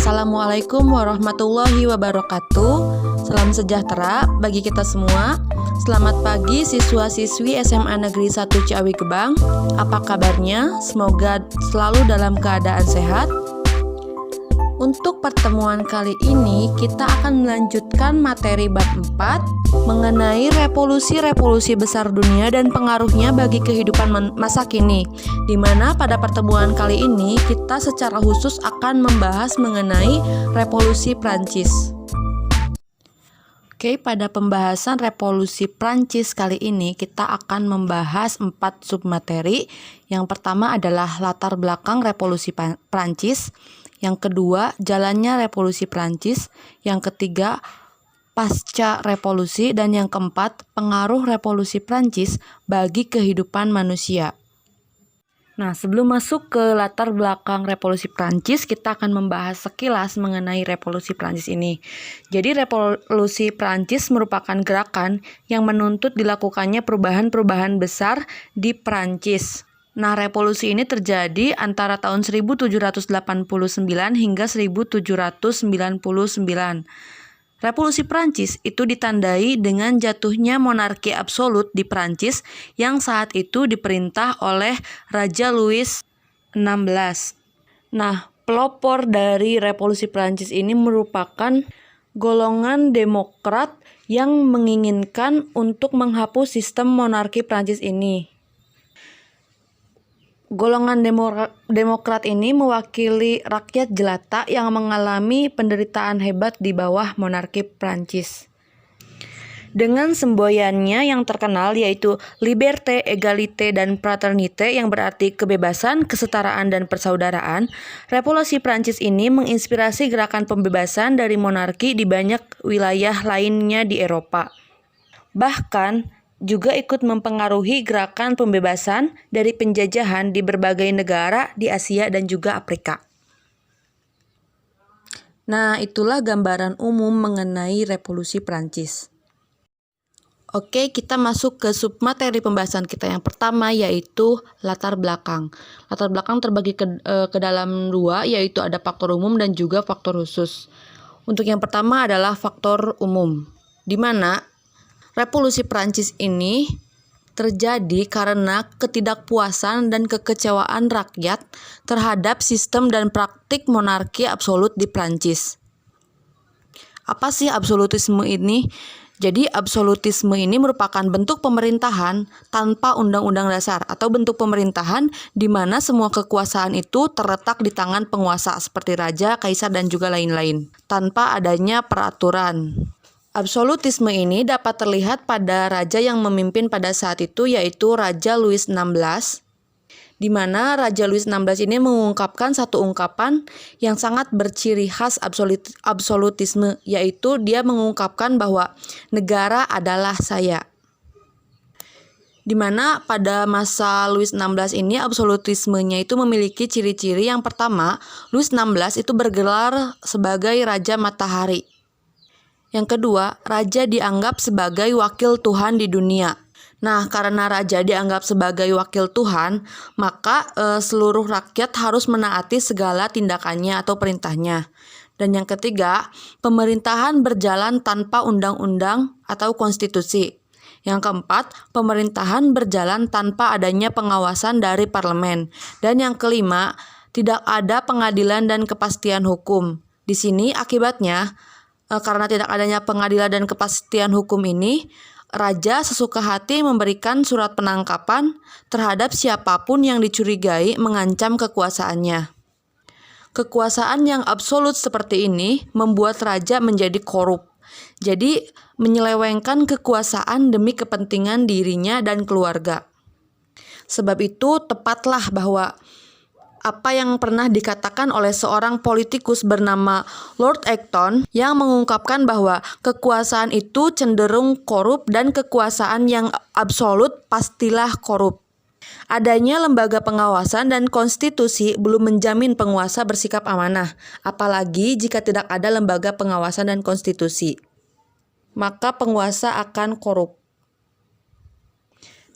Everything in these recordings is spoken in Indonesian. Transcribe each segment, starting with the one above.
Assalamualaikum warahmatullahi wabarakatuh. Salam sejahtera bagi kita semua. Selamat pagi siswa-siswi SMA Negeri 1 Ciawi Gebang. Apa kabarnya? Semoga selalu dalam keadaan sehat. Untuk pertemuan kali ini kita akan melanjutkan materi bab 4 mengenai revolusi-revolusi besar dunia dan pengaruhnya bagi kehidupan masa kini, di mana pada pertemuan kali ini kita secara khusus akan membahas mengenai revolusi Prancis. Oke, pada pembahasan revolusi Prancis kali ini kita akan membahas 4 submateri. Yang pertama adalah latar belakang revolusi Prancis. Yang kedua, jalannya revolusi Prancis. Yang ketiga, pasca revolusi. Dan yang keempat, pengaruh revolusi Prancis bagi kehidupan manusia. Nah, sebelum masuk ke latar belakang revolusi Prancis, kita akan membahas sekilas mengenai revolusi Prancis ini. Jadi, revolusi Prancis merupakan gerakan yang menuntut dilakukannya perubahan-perubahan besar di Prancis. Nah, revolusi ini terjadi antara tahun 1789 hingga 1799. Revolusi Prancis itu ditandai dengan jatuhnya monarki absolut di Prancis yang saat itu diperintah oleh Raja Louis XVI. Nah, pelopor dari revolusi Prancis ini merupakan golongan demokrat yang menginginkan untuk menghapus sistem monarki Prancis ini. Golongan demokrat ini mewakili rakyat jelata yang mengalami penderitaan hebat di bawah monarki Prancis. Dengan semboyannya yang terkenal yaitu Liberté, Égalité, dan Fraternité yang berarti kebebasan, kesetaraan, dan persaudaraan, revolusi Prancis ini menginspirasi gerakan pembebasan dari monarki di banyak wilayah lainnya di Eropa. Bahkan juga ikut mempengaruhi gerakan pembebasan dari penjajahan di berbagai negara di Asia dan juga Afrika. Nah, itulah gambaran umum mengenai revolusi Prancis. Oke, kita masuk ke submateri pembahasan kita yang pertama, yaitu latar belakang. Latar belakang terbagi ke dalam dua, yaitu ada faktor umum dan juga faktor khusus. Untuk yang pertama adalah faktor umum, di mana revolusi Prancis ini terjadi karena ketidakpuasan dan kekecewaan rakyat terhadap sistem dan praktik monarki absolut di Prancis. Apa sih absolutisme ini? Jadi absolutisme ini merupakan bentuk pemerintahan tanpa undang-undang dasar atau bentuk pemerintahan di mana semua kekuasaan itu terletak di tangan penguasa seperti raja, kaisar, dan juga lain-lain tanpa adanya peraturan. Absolutisme ini dapat terlihat pada raja yang memimpin pada saat itu, yaitu Raja Louis XVI, di mana Raja Louis XVI ini mengungkapkan satu ungkapan yang sangat berciri khas absolutisme, yaitu dia mengungkapkan bahwa negara adalah saya. Di mana pada masa Louis XVI ini absolutismenya itu memiliki ciri-ciri. Yang pertama, Louis XVI itu bergelar sebagai Raja Matahari. Yang kedua, raja dianggap sebagai wakil Tuhan di dunia. Nah, karena raja dianggap sebagai wakil Tuhan, maka seluruh rakyat harus menaati segala tindakannya atau perintahnya. Dan yang ketiga, pemerintahan berjalan tanpa undang-undang atau konstitusi. Yang keempat, pemerintahan berjalan tanpa adanya pengawasan dari parlemen. Dan yang kelima, tidak ada pengadilan dan kepastian hukum. Di sini akibatnya, karena tidak adanya pengadilan dan kepastian hukum ini, raja sesuka hati memberikan surat penangkapan terhadap siapapun yang dicurigai mengancam kekuasaannya. Kekuasaan yang absolut seperti ini membuat raja menjadi korup. Jadi menyelewengkan kekuasaan demi kepentingan dirinya dan keluarga. Sebab itu tepatlah bahwa apa yang pernah dikatakan oleh seorang politikus bernama Lord Acton yang mengungkapkan bahwa kekuasaan itu cenderung korup dan kekuasaan yang absolut pastilah korup. Adanya lembaga pengawasan dan konstitusi belum menjamin penguasa bersikap amanah, apalagi jika tidak ada lembaga pengawasan dan konstitusi. Maka penguasa akan korup.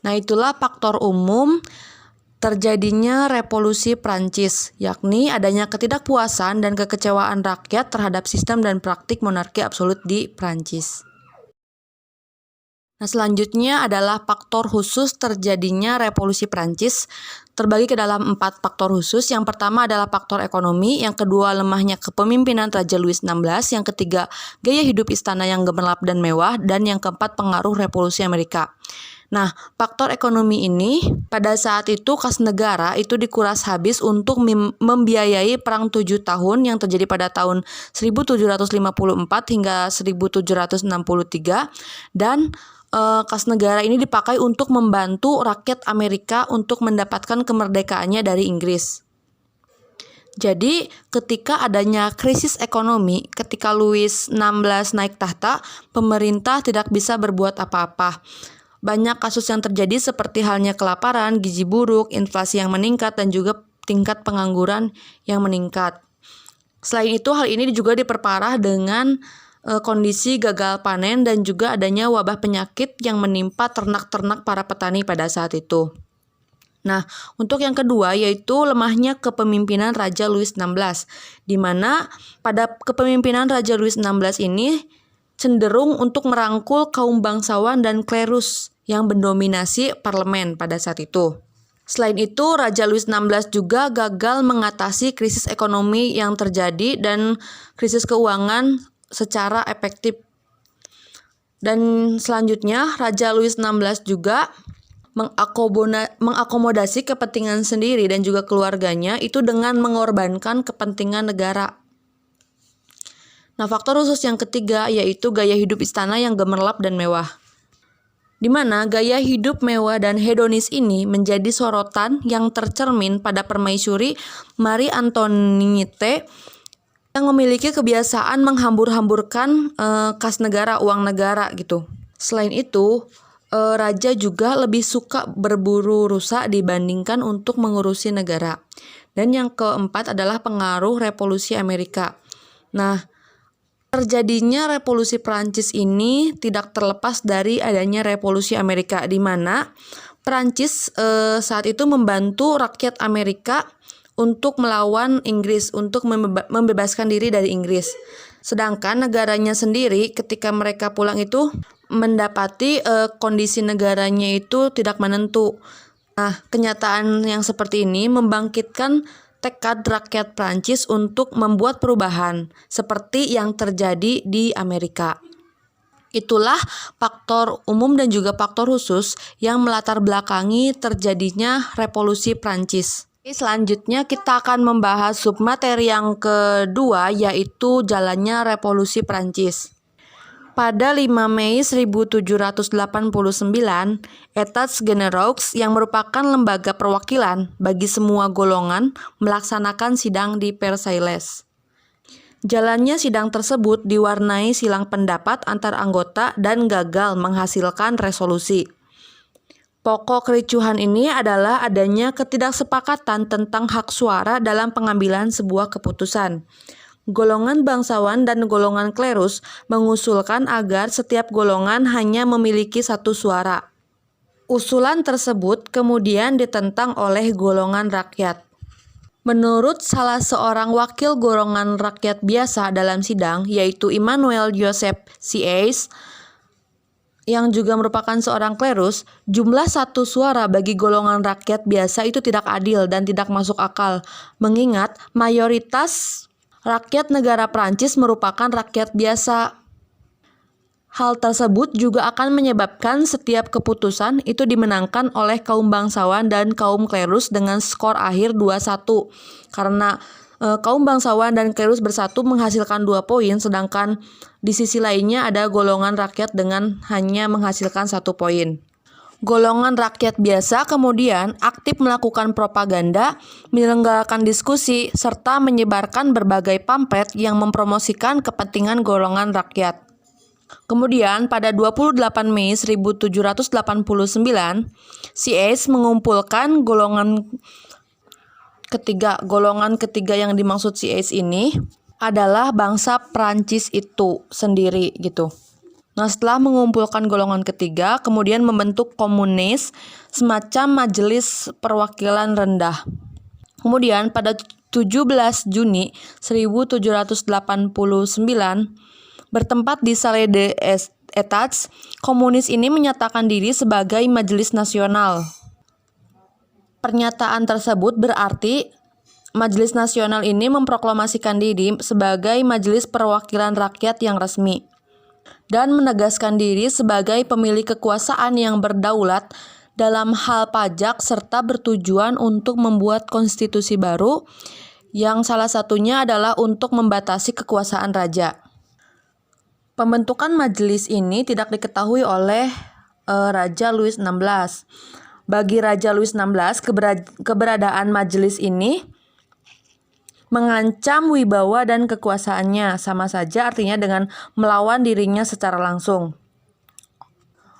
Nah, itulah faktor umum terjadinya revolusi Prancis, yakni adanya ketidakpuasan dan kekecewaan rakyat terhadap sistem dan praktik monarki absolut di Prancis. Nah, selanjutnya adalah faktor khusus terjadinya revolusi Prancis, terbagi ke dalam 4 faktor khusus. Yang pertama adalah faktor ekonomi, yang kedua lemahnya kepemimpinan Raja Louis XVI, yang ketiga gaya hidup istana yang gemerlap dan mewah, dan yang keempat pengaruh revolusi Amerika. Nah, faktor ekonomi ini pada saat itu kas negara itu dikuras habis untuk membiayai perang 7 tahun yang terjadi pada tahun 1754 hingga 1763, dan kas negara ini dipakai untuk membantu rakyat Amerika untuk mendapatkan kemerdekaannya dari Inggris. Jadi ketika adanya krisis ekonomi, ketika Louis XVI naik tahta, pemerintah tidak bisa berbuat apa-apa. Banyak kasus yang terjadi seperti halnya kelaparan, gizi buruk, inflasi yang meningkat, dan juga tingkat pengangguran yang meningkat. Selain itu, hal ini juga diperparah dengan kondisi gagal panen dan juga adanya wabah penyakit yang menimpa ternak-ternak para petani pada saat itu. Nah, untuk yang kedua yaitu lemahnya kepemimpinan Raja Louis XVI, di mana pada kepemimpinan Raja Louis XVI ini cenderung untuk merangkul kaum bangsawan dan klerus yang mendominasi parlemen pada saat itu. Selain itu, Raja Louis XVI juga gagal mengatasi krisis ekonomi yang terjadi dan krisis keuangan secara efektif. Dan selanjutnya, Raja Louis XVI juga mengakomodasi kepentingan sendiri dan juga keluarganya itu dengan mengorbankan kepentingan negara. Nah, faktor khusus yang ketiga yaitu gaya hidup istana yang gemerlap dan mewah, di mana gaya hidup mewah dan hedonis ini menjadi sorotan yang tercermin pada permaisuri Marie Antoinette yang memiliki kebiasaan menghambur-hamburkan kas negara, uang negara gitu. Selain itu, raja juga lebih suka berburu rusa dibandingkan untuk mengurusi negara. Dan yang keempat adalah pengaruh revolusi Amerika. Nah, terjadinya revolusi Prancis ini tidak terlepas dari adanya revolusi Amerika, di mana Prancis saat itu membantu rakyat Amerika untuk melawan Inggris, untuk membebaskan diri dari Inggris. Sedangkan negaranya sendiri ketika mereka pulang itu mendapati kondisi negaranya itu tidak menentu. Nah, kenyataan yang seperti ini membangkitkan tekad rakyat Prancis untuk membuat perubahan seperti yang terjadi di Amerika. Itulah faktor umum dan juga faktor khusus yang melatar belakangi terjadinya revolusi Prancis. Selanjutnya kita akan membahas submateri yang kedua yaitu jalannya revolusi Prancis. Pada 5 Mei 1789, Etats Generaux yang merupakan lembaga perwakilan bagi semua golongan melaksanakan sidang di Versailles. Jalannya sidang tersebut diwarnai silang pendapat antar anggota dan gagal menghasilkan resolusi. Pokok kericuhan ini adalah adanya ketidaksepakatan tentang hak suara dalam pengambilan sebuah keputusan. Golongan bangsawan dan golongan klerus mengusulkan agar setiap golongan hanya memiliki satu suara. Usulan tersebut kemudian ditentang oleh golongan rakyat. Menurut salah seorang wakil golongan rakyat biasa dalam sidang, yaitu Emmanuel Joseph Sieyès, yang juga merupakan seorang klerus, jumlah satu suara bagi golongan rakyat biasa itu tidak adil dan tidak masuk akal, mengingat mayoritas rakyat negara Prancis merupakan rakyat biasa. Hal tersebut juga akan menyebabkan setiap keputusan itu dimenangkan oleh kaum bangsawan dan kaum klerus dengan skor akhir 2-1, karena kaum bangsawan dan klerus bersatu menghasilkan 2 poin, sedangkan di sisi lainnya ada golongan rakyat dengan hanya menghasilkan 1 poin. Golongan rakyat biasa kemudian aktif melakukan propaganda, menyelenggarakan diskusi, serta menyebarkan berbagai pamflet yang mempromosikan kepentingan golongan rakyat. Kemudian pada 28 Mei 1789, Sieyès mengumpulkan golongan ketiga yang dimaksud Sieyès ini adalah bangsa Prancis itu sendiri gitu. Nah, setelah mengumpulkan golongan ketiga, kemudian membentuk komunis, semacam majelis perwakilan rendah. Kemudian pada 17 Juni 1789, bertempat di Salle des Etats, komunis ini menyatakan diri sebagai majelis nasional. Pernyataan tersebut berarti Majelis Nasional ini memproklamasikan diri sebagai majelis perwakilan rakyat yang resmi dan menegaskan diri sebagai pemilik kekuasaan yang berdaulat dalam hal pajak serta bertujuan untuk membuat konstitusi baru yang salah satunya adalah untuk membatasi kekuasaan raja. Pembentukan majelis ini tidak diketahui oleh Raja Louis XVI. Bagi Raja Louis XVI, keberadaan majelis ini mengancam wibawa dan kekuasaannya, sama saja artinya dengan melawan dirinya secara langsung.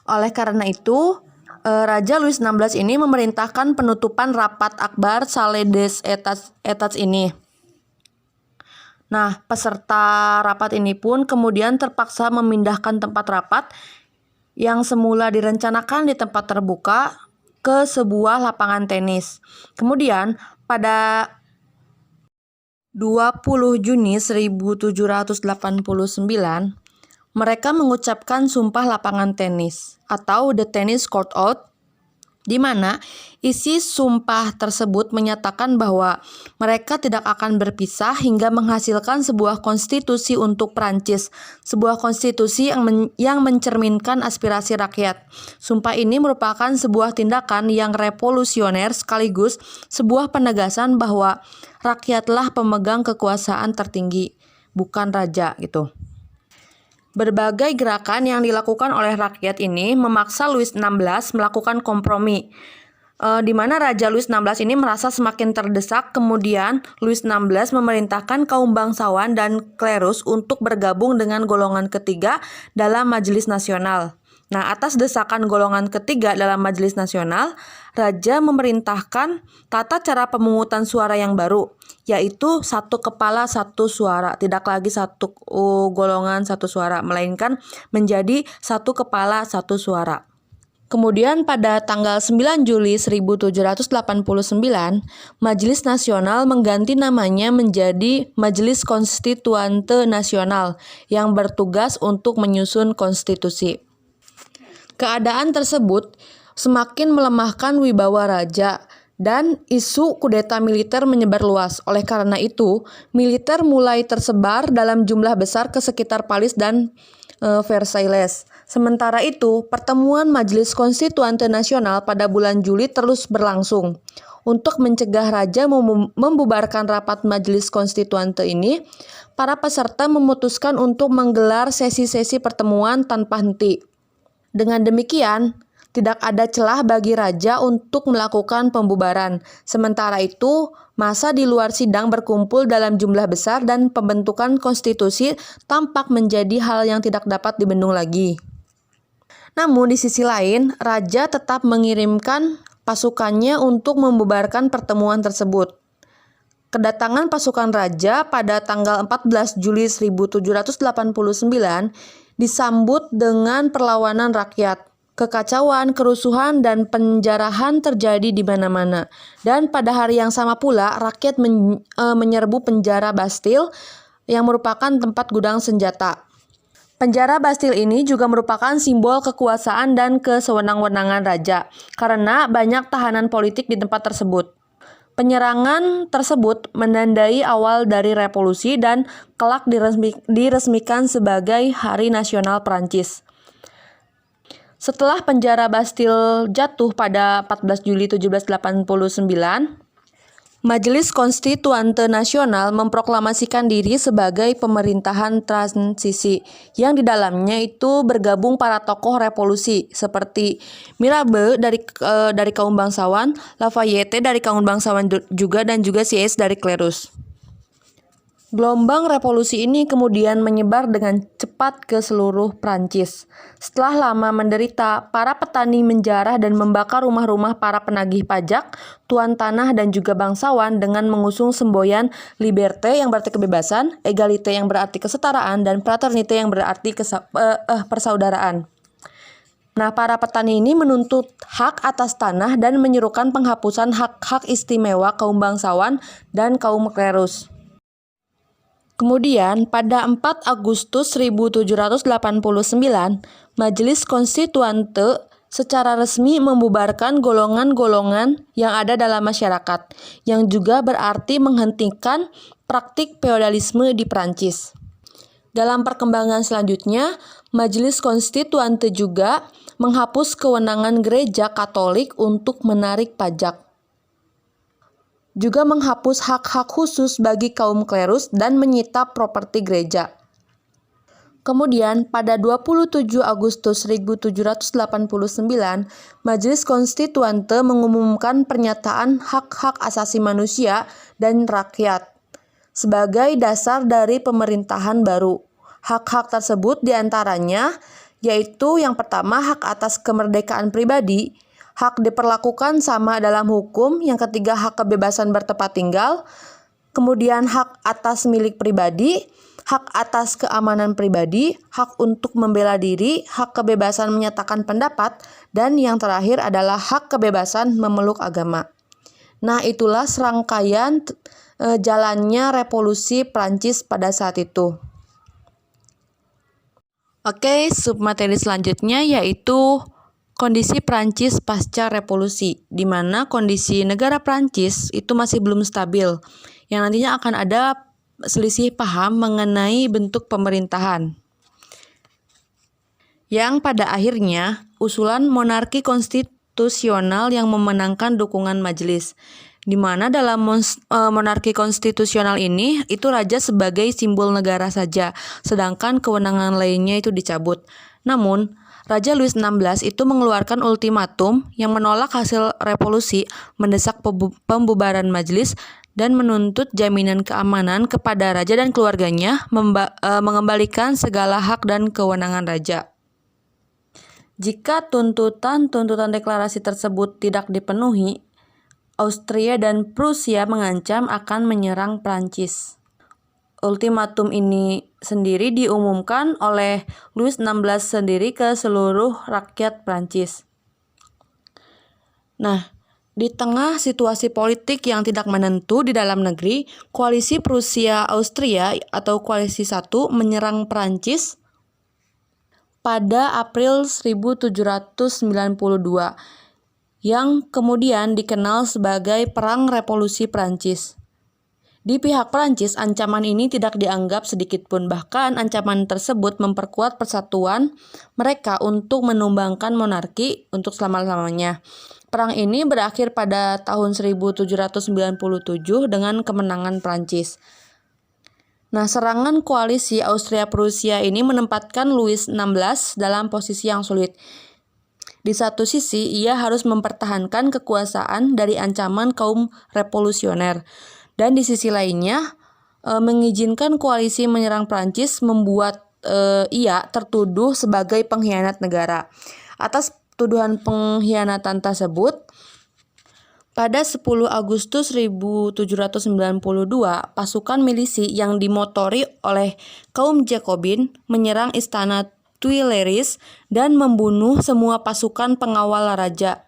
Oleh karena itu, Raja Louis XVI ini memerintahkan penutupan rapat akbar Salle des Etats ini. Nah, peserta rapat ini pun kemudian terpaksa memindahkan tempat rapat yang semula direncanakan di tempat terbuka ke sebuah lapangan tenis. Kemudian, pada 20 Juni 1789, mereka mengucapkan sumpah lapangan tenis atau The Tennis Court Oath, di mana isi sumpah tersebut menyatakan bahwa mereka tidak akan berpisah hingga menghasilkan sebuah konstitusi untuk Prancis, sebuah konstitusi yang mencerminkan aspirasi rakyat. Sumpah ini merupakan sebuah tindakan yang revolusioner sekaligus sebuah penegasan bahwa rakyatlah pemegang kekuasaan tertinggi, bukan raja gitu. Berbagai gerakan yang dilakukan oleh rakyat ini memaksa Louis XVI melakukan kompromi, di mana Raja Louis XVI ini merasa semakin terdesak. Kemudian Louis XVI memerintahkan kaum bangsawan dan klerus untuk bergabung dengan golongan ketiga dalam Majelis Nasional. Nah, atas desakan golongan ketiga dalam Majelis Nasional, Raja memerintahkan tata cara pemungutan suara yang baru, yaitu satu kepala satu suara, tidak lagi satu golongan satu suara, melainkan menjadi satu kepala satu suara. Kemudian pada tanggal 9 Juli 1789, Majelis Nasional mengganti namanya menjadi Majelis Konstituante Nasional yang bertugas untuk menyusun konstitusi. Keadaan tersebut semakin melemahkan wibawa raja dan isu kudeta militer menyebar luas. Oleh karena itu, militer mulai tersebar dalam jumlah besar ke sekitar Paris dan Versailles. Sementara itu, pertemuan Majelis Konstituante Nasional pada bulan Juli terus berlangsung. Untuk mencegah raja membubarkan rapat Majelis Konstituante ini, para peserta memutuskan untuk menggelar sesi-sesi pertemuan tanpa henti. Dengan demikian, tidak ada celah bagi raja untuk melakukan pembubaran. Sementara itu, massa di luar sidang berkumpul dalam jumlah besar dan pembentukan konstitusi tampak menjadi hal yang tidak dapat dibendung lagi. Namun di sisi lain, raja tetap mengirimkan pasukannya untuk membubarkan pertemuan tersebut. Kedatangan pasukan raja pada tanggal 14 Juli 1789 disambut dengan perlawanan rakyat. Kekacauan, kerusuhan, dan penjarahan terjadi di mana-mana. Dan pada hari yang sama pula, rakyat menyerbu penjara Bastille yang merupakan tempat gudang senjata. Penjara Bastille ini juga merupakan simbol kekuasaan dan kesewenang-wenangan raja, karena banyak tahanan politik di tempat tersebut. Penyerangan tersebut menandai awal dari revolusi dan kelak diresmikan sebagai Hari Nasional Prancis. Setelah penjara Bastille jatuh pada 14 Juli 1789, Majelis Konstituante Nasional memproklamasikan diri sebagai pemerintahan transisi yang di dalamnya itu bergabung para tokoh revolusi seperti Mirabeau dari kaum bangsawan, Lafayette dari kaum bangsawan juga dan juga Sieyès dari klerus. Gelombang revolusi ini kemudian menyebar dengan cepat ke seluruh Prancis. Setelah lama menderita, para petani menjarah dan membakar rumah-rumah para penagih pajak, tuan tanah dan juga bangsawan dengan mengusung semboyan liberté yang berarti kebebasan, égalité yang berarti kesetaraan, dan fraternité yang berarti persaudaraan. Nah, para petani ini menuntut hak atas tanah dan menyerukan penghapusan hak-hak istimewa kaum bangsawan dan kaum klerus. Kemudian, pada 4 Agustus 1789, Majelis Konstituante secara resmi membubarkan golongan-golongan yang ada dalam masyarakat, yang juga berarti menghentikan praktik feodalisme di Prancis. Dalam perkembangan selanjutnya, Majelis Konstituante juga menghapus kewenangan gereja Katolik untuk menarik pajak. Juga menghapus hak-hak khusus bagi kaum klerus dan menyita properti gereja. Kemudian, pada 27 Agustus 1789, Majelis Konstituante mengumumkan pernyataan hak-hak asasi manusia dan rakyat sebagai dasar dari pemerintahan baru. Hak-hak tersebut diantaranya yaitu yang pertama hak atas kemerdekaan pribadi, hak diperlakukan sama dalam hukum, yang ketiga hak kebebasan bertempat tinggal, kemudian hak atas milik pribadi, hak atas keamanan pribadi, hak untuk membela diri, hak kebebasan menyatakan pendapat, dan yang terakhir adalah hak kebebasan memeluk agama. Nah, itulah serangkaian jalannya revolusi Prancis pada saat itu. Oke, submateri selanjutnya yaitu kondisi Prancis pasca revolusi, di mana kondisi negara Prancis itu masih belum stabil, yang nantinya akan ada selisih paham mengenai bentuk pemerintahan. Yang pada akhirnya, usulan monarki konstitusional yang memenangkan dukungan majelis, di mana dalam monarki konstitusional ini, itu raja sebagai simbol negara saja, sedangkan kewenangan lainnya itu dicabut. Namun, Raja Louis XVI itu mengeluarkan ultimatum yang menolak hasil revolusi, mendesak pembubaran majelis, dan menuntut jaminan keamanan kepada raja dan keluarganya, mengembalikan segala hak dan kewenangan raja. Jika tuntutan deklarasi tersebut tidak dipenuhi, Austria dan Prusia mengancam akan menyerang Prancis. Ultimatum ini sendiri diumumkan oleh Louis XVI sendiri ke seluruh rakyat Prancis. Nah, di tengah situasi politik yang tidak menentu di dalam negeri, koalisi Prusia-Austria atau koalisi 1 menyerang Prancis pada April 1792. Yang kemudian dikenal sebagai Perang Revolusi Prancis. Di pihak Prancis, ancaman ini tidak dianggap sedikit pun, bahkan ancaman tersebut memperkuat persatuan mereka untuk menumbangkan monarki untuk selama-lamanya. Perang ini berakhir pada tahun 1797 dengan kemenangan Prancis. Nah, serangan koalisi Austria-Prusia ini menempatkan Louis XVI dalam posisi yang sulit. Di satu sisi, ia harus mempertahankan kekuasaan dari ancaman kaum revolusioner. Dan di sisi lainnya, mengizinkan koalisi menyerang Prancis membuat ia tertuduh sebagai pengkhianat negara. Atas tuduhan pengkhianatan tersebut, pada 10 Agustus 1792, pasukan milisi yang dimotori oleh kaum Jacobin menyerang istana Tuileries dan membunuh semua pasukan pengawal raja.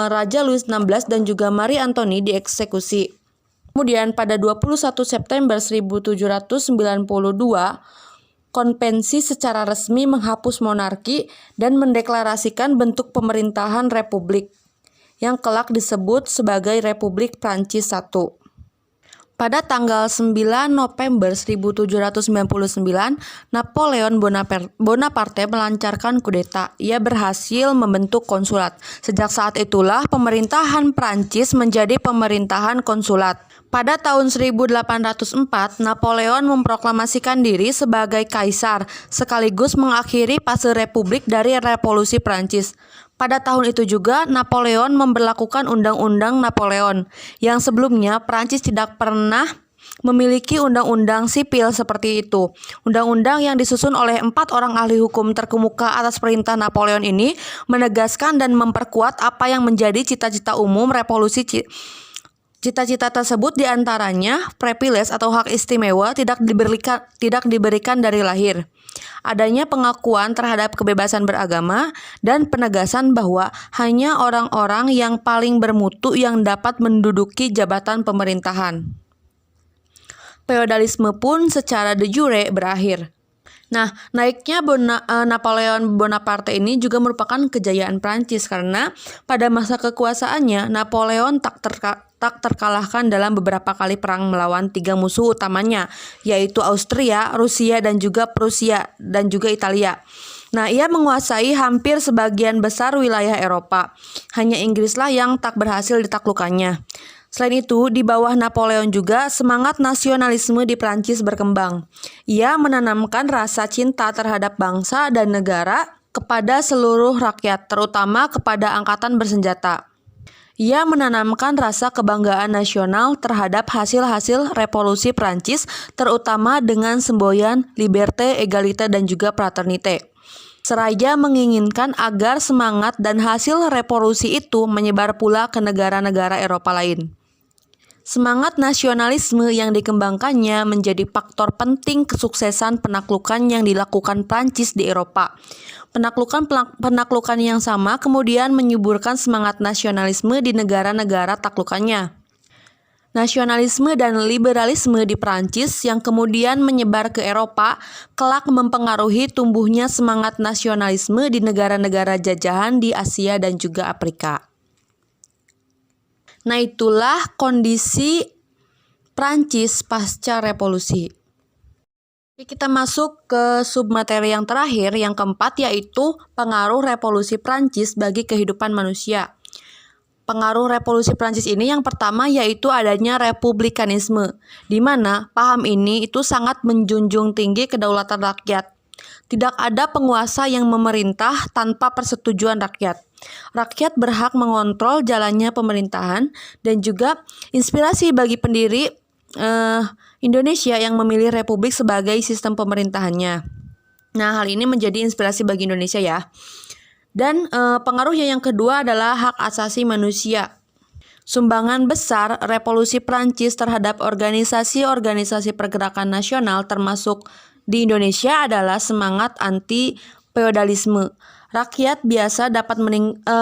Raja Louis XVI dan juga Marie Antoinette dieksekusi. Kemudian pada 21 September 1792, konvensi secara resmi menghapus monarki dan mendeklarasikan bentuk pemerintahan republik, yang kelak disebut sebagai Republik Prancis I. Pada tanggal 9 November 1799, Napoleon Bonaparte melancarkan kudeta. Ia berhasil membentuk konsulat. Sejak saat itulah pemerintahan Prancis menjadi pemerintahan konsulat. Pada tahun 1804, Napoleon memproklamasikan diri sebagai kaisar, sekaligus mengakhiri fase republik dari revolusi Prancis. Pada tahun itu juga, Napoleon memberlakukan Undang-Undang Napoleon, yang sebelumnya Prancis tidak pernah memiliki undang-undang sipil seperti itu. Undang-undang yang disusun oleh 4 orang ahli hukum terkemuka atas perintah Napoleon ini menegaskan dan memperkuat apa yang menjadi cita-cita umum revolusi. Cita-cita tersebut diantaranya privilege atau hak istimewa tidak diberikan dari lahir. Adanya pengakuan terhadap kebebasan beragama dan penegasan bahwa hanya orang-orang yang paling bermutu yang dapat menduduki jabatan pemerintahan. Feodalisme pun secara de jure berakhir. Nah, naiknya Napoleon Bonaparte ini juga merupakan kejayaan Prancis karena pada masa kekuasaannya Napoleon tak terkalahkan dalam beberapa kali perang melawan 3 musuh utamanya, yaitu Austria, Rusia, dan juga Prusia, dan juga Italia. Nah, ia menguasai hampir sebagian besar wilayah Eropa. Hanya Inggrislah yang tak berhasil ditaklukkannya. Selain itu, di bawah Napoleon juga semangat nasionalisme di Prancis berkembang. Ia menanamkan rasa cinta terhadap bangsa dan negara kepada seluruh rakyat, terutama kepada angkatan bersenjata. Ia menanamkan rasa kebanggaan nasional terhadap hasil-hasil revolusi Prancis, terutama dengan semboyan liberté, égalité, dan juga fraternité. Seraya menginginkan agar semangat dan hasil revolusi itu menyebar pula ke negara-negara Eropa lain. Semangat nasionalisme yang dikembangkannya menjadi faktor penting kesuksesan penaklukan yang dilakukan Prancis di Eropa. Penaklukan yang sama kemudian menyuburkan semangat nasionalisme di negara-negara taklukannya. Nasionalisme dan liberalisme di Prancis yang kemudian menyebar ke Eropa kelak mempengaruhi tumbuhnya semangat nasionalisme di negara-negara jajahan di Asia dan juga Afrika. Nah, itulah kondisi Prancis pasca revolusi. Kita masuk ke submateri yang terakhir, yang keempat, yaitu pengaruh revolusi Prancis bagi kehidupan manusia. Pengaruh revolusi Prancis ini yang pertama yaitu adanya republikanisme, di mana paham ini itu sangat menjunjung tinggi kedaulatan rakyat. Tidak ada penguasa yang memerintah tanpa persetujuan rakyat. Rakyat berhak mengontrol jalannya pemerintahan dan juga inspirasi bagi pendiri Indonesia yang memilih republik sebagai sistem pemerintahannya. Nah, hal ini menjadi inspirasi bagi Indonesia ya. Dan pengaruhnya yang kedua adalah hak asasi manusia. Sumbangan besar revolusi Prancis terhadap organisasi-organisasi pergerakan nasional termasuk di Indonesia adalah semangat anti-feodalisme. Rakyat biasa dapat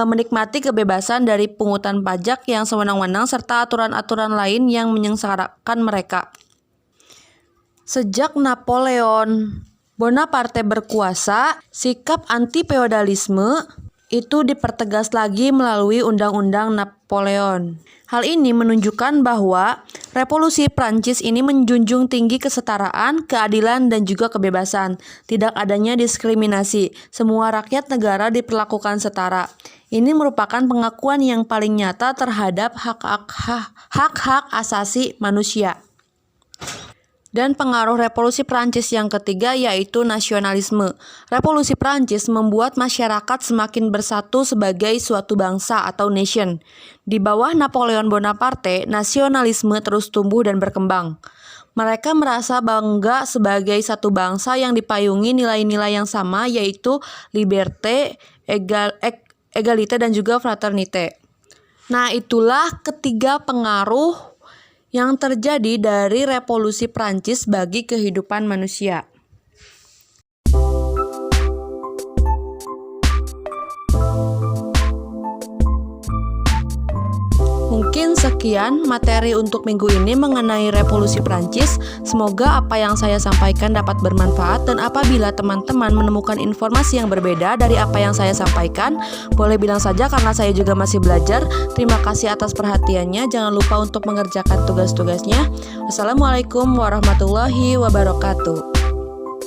menikmati kebebasan dari pungutan pajak yang sewenang-wenang serta aturan-aturan lain yang menyengsarakan mereka. Sejak Napoleon Bonaparte berkuasa, sikap anti-feodalisme itu dipertegas lagi melalui Undang-Undang Napoleon. Hal ini menunjukkan bahwa revolusi Prancis ini menjunjung tinggi kesetaraan, keadilan, dan juga kebebasan. Tidak adanya diskriminasi. Semua rakyat negara diperlakukan setara. Ini merupakan pengakuan yang paling nyata terhadap hak-hak asasi manusia. Dan pengaruh revolusi Prancis yang ketiga yaitu nasionalisme. Revolusi Prancis membuat masyarakat semakin bersatu sebagai suatu bangsa atau nation. Di bawah Napoleon Bonaparte, nasionalisme terus tumbuh dan berkembang. Mereka merasa bangga sebagai satu bangsa yang dipayungi nilai-nilai yang sama yaitu liberté, égalité, dan juga fraternité. Nah, itulah ketiga pengaruh yang terjadi dari revolusi Prancis bagi kehidupan manusia. Mungkin sekian materi untuk minggu ini mengenai revolusi Prancis. Semoga apa yang saya sampaikan dapat bermanfaat, dan apabila teman-teman menemukan informasi yang berbeda dari apa yang saya sampaikan, boleh bilang saja karena saya juga masih belajar. Terima kasih atas perhatiannya. Jangan lupa untuk mengerjakan tugas-tugasnya. Wassalamualaikum warahmatullahi wabarakatuh.